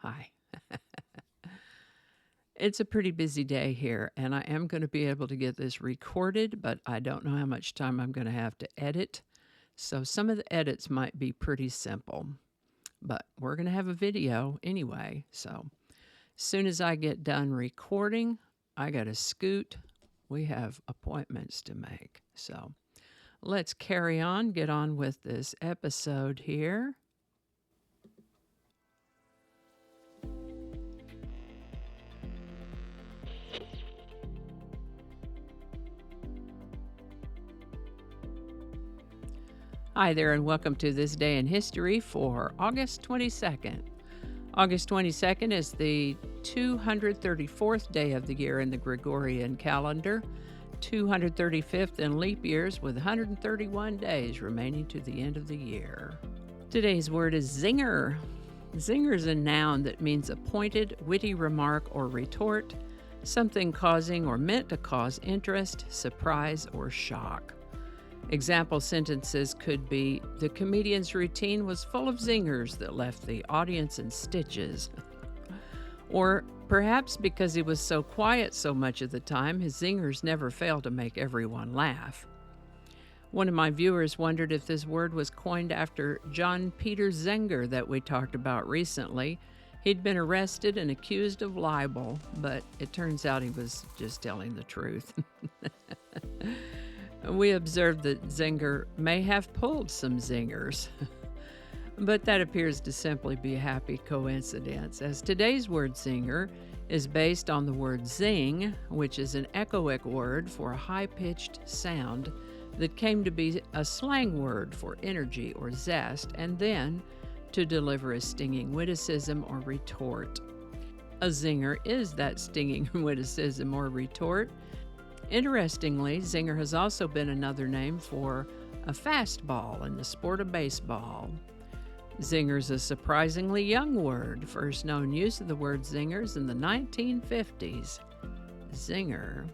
Hi. It's a pretty busy day here, and I am going to be able to get this recorded, but I don't know how much time I'm going to have to edit. So some of the edits might be pretty simple, but we're going to have a video anyway. So as soon as I get done recording, I got to scoot. We have appointments to make. So let's carry on, get on with this episode here. Hi there, and welcome to This Day in History for August 22nd. August 22nd is the 234th day of the year in the Gregorian calendar, 235th in leap years, with 131 days remaining to the end of the year. Today's word is zinger. Zinger is a noun that means a pointed, witty remark or retort, something causing or meant to cause interest, surprise, or shock. Example sentences could be, the comedian's routine was full of zingers that left the audience in stitches. Or perhaps because he was so quiet so much of the time, his zingers never failed to make everyone laugh. One of my viewers wondered if this word was coined after John Peter Zinger that we talked about recently. He'd been arrested and accused of libel, but it turns out he was just telling the truth. We observed that Zinger may have pulled some zingers, but that appears to simply be a happy coincidence, as today's word zinger is based on the word zing, which is an echoic word for a high-pitched sound that came to be a slang word for energy or zest, and then to deliver a stinging witticism or retort. A zinger is that stinging witticism or retort. Interestingly, zinger has also been another name for a fastball in the sport of baseball. Zinger is a surprisingly young word. First known use of the word zingers in the 1950s. Zinger.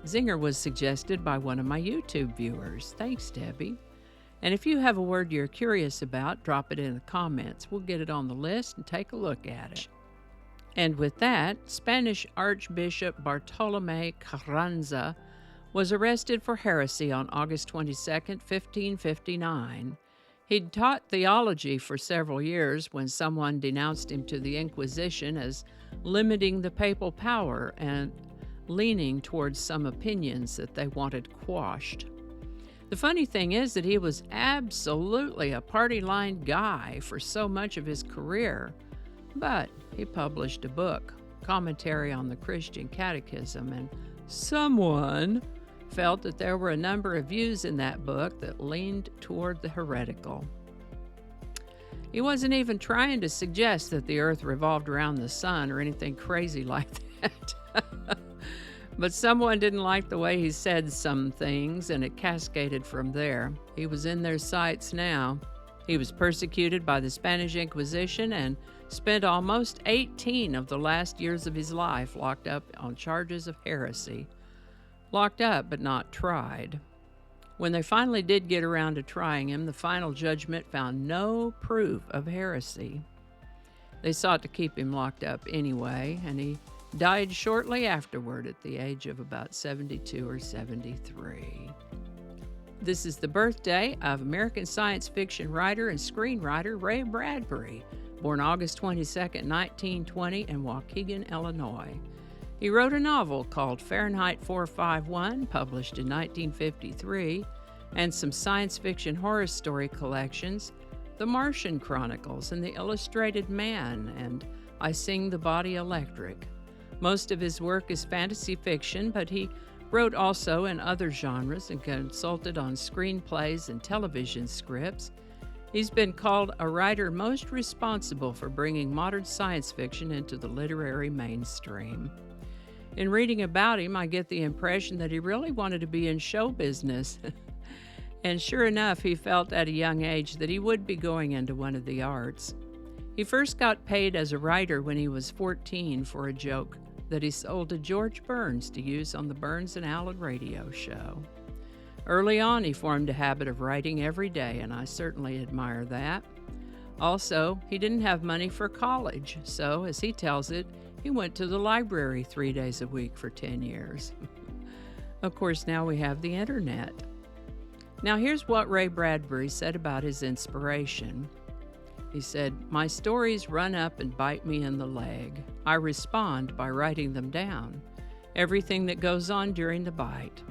Zinger was suggested by one of my YouTube viewers. Thanks, Debbie. And if you have a word you're curious about, drop it in the comments. We'll get it on the list and take a look at it. And with that, Spanish Archbishop Bartolomé Carranza was arrested for heresy on August 22, 1559. He'd taught theology for several years when someone denounced him to the Inquisition as limiting the papal power and leaning towards some opinions that they wanted quashed. The funny thing is that he was absolutely a party-line guy for so much of his career, but he published a book, Commentary on the Christian Catechism, and someone felt that there were a number of views in that book that leaned toward the heretical. He wasn't even trying to suggest that the earth revolved around the sun or anything crazy like that. But someone didn't like the way he said some things, and it cascaded from there. He was in their sights now. He was persecuted by the Spanish Inquisition and spent almost 18 of the last years of his life locked up on charges of heresy. Locked up, but not tried. When they finally did get around to trying him, the final judgment found no proof of heresy. They sought to keep him locked up anyway, and he died shortly afterward at the age of about 72 or 73. This is the birthday of American science fiction writer and screenwriter Ray Bradbury, born August 22, 1920 in Waukegan, Illinois. He wrote a novel called Fahrenheit 451, published in 1953, and some science fiction horror story collections, The Martian Chronicles and The Illustrated Man, and I Sing the Body Electric. Most of his work is fantasy fiction, but he wrote also in other genres and consulted on screenplays and television scripts. He's been called a writer most responsible for bringing modern science fiction into the literary mainstream. In reading about him, I get the impression that he really wanted to be in show business. And sure enough, he felt at a young age that he would be going into one of the arts. He first got paid as a writer when he was 14 for a joke that he sold to George Burns to use on the Burns and Allen radio show. Early on, he formed a habit of writing every day, and I certainly admire that. Also, he didn't have money for college, so, as he tells it, he went to the library 3 days a week for 10 years. Of course, now we have the internet. Now, here's what Ray Bradbury said about his inspiration. He said, "My stories run up and bite me in the leg. I respond by writing them down. Everything that goes on during the bite.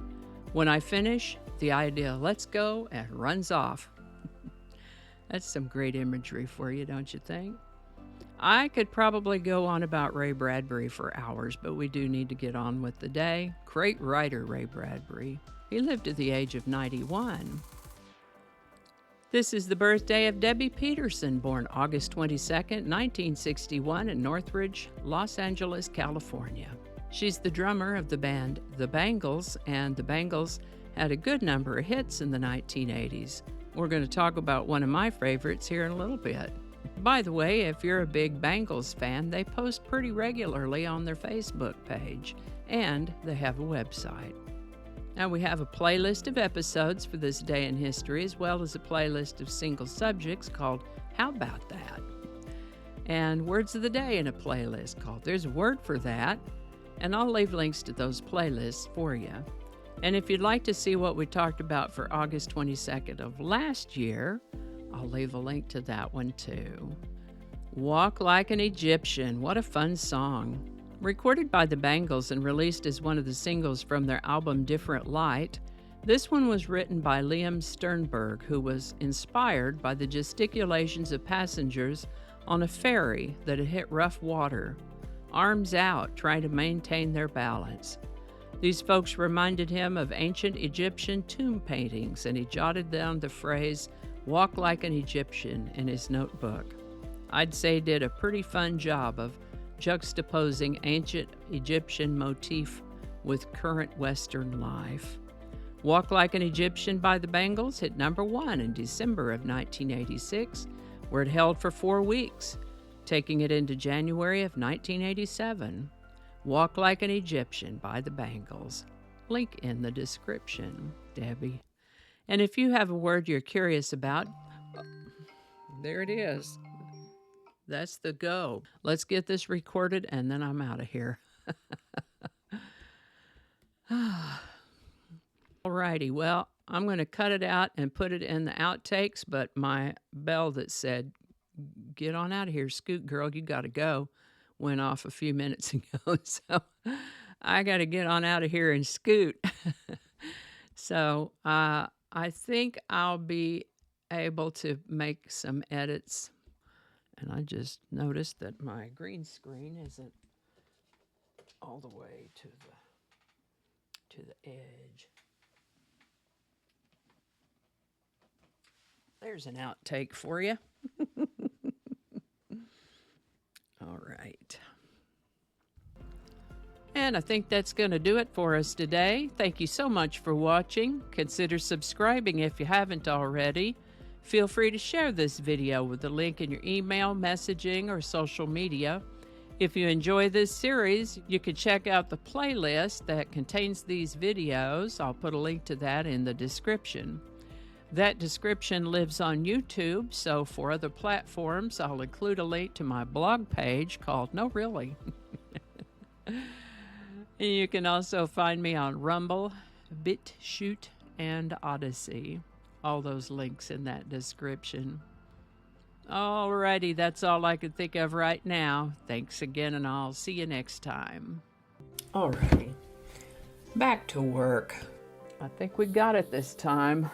When I finish, the idea lets go and runs off." That's some great imagery for you, don't you think? I could probably go on about Ray Bradbury for hours, but we do need to get on with the day. Great writer, Ray Bradbury. He lived to the age of 91. This is the birthday of Debbi Peterson, born August 22nd, 1961 in Northridge, Los Angeles, California. She's the drummer of the band The Bangles, and the Bangles had a good number of hits in the 1980s. We're going to talk about one of my favorites here in a little bit. By the way, if you're a big Bangles fan, they post pretty regularly on their Facebook page, and they have a website. Now we have a playlist of episodes for this day in history, as well as a playlist of single subjects called How About That? And words of the day in a playlist called There's a Word for That, and I'll leave links to those playlists for you. And if you'd like to see what we talked about for August 22nd of last year, I'll leave a link to that one too. Walk Like an Egyptian, what a fun song. Recorded by the Bangles and released as one of the singles from their album Different Light, this one was written by Liam Sternberg, who was inspired by the gesticulations of passengers on a ferry that had hit rough water, arms out, trying to maintain their balance. These folks reminded him of ancient Egyptian tomb paintings, and he jotted down the phrase, "walk like an Egyptian," in his notebook. I'd say he did a pretty fun job of juxtaposing ancient Egyptian motif with current Western life. Walk Like an Egyptian by the Bangles hit number 1 in December of 1986, where it held for 4 weeks, taking it into January of 1987. Walk Like an Egyptian by the Bangles. Link in the description, Debbie. And if you have a word you're curious about, there it is. That's the go. Let's get this recorded and then I'm out of here. Alrighty, well, I'm going to cut it out and put it in the outtakes, but my bell that said, "Get on out of here, Scoot girl, you got to go," went off a few minutes ago. So I got to get on out of here and scoot. So I think I'll be able to make some edits. And I just noticed that my green screen isn't all the way to the edge. There's an outtake for you. All right. And I think that's going to do it for us today. Thank you so much for watching. Consider subscribing if you haven't already. Feel free to share this video with the link in your email, messaging, or social media. If you enjoy this series, you can check out the playlist that contains these videos. I'll put a link to that in the description. That description lives on YouTube, so for other platforms, I'll include a link to my blog page called No Really. You can also find me on Rumble, BitChute, and Odyssey. All those links in that description. Alrighty, that's all I can think of right now. Thanks again, and I'll see you next time. Alrighty, back to work. I think we got it this time.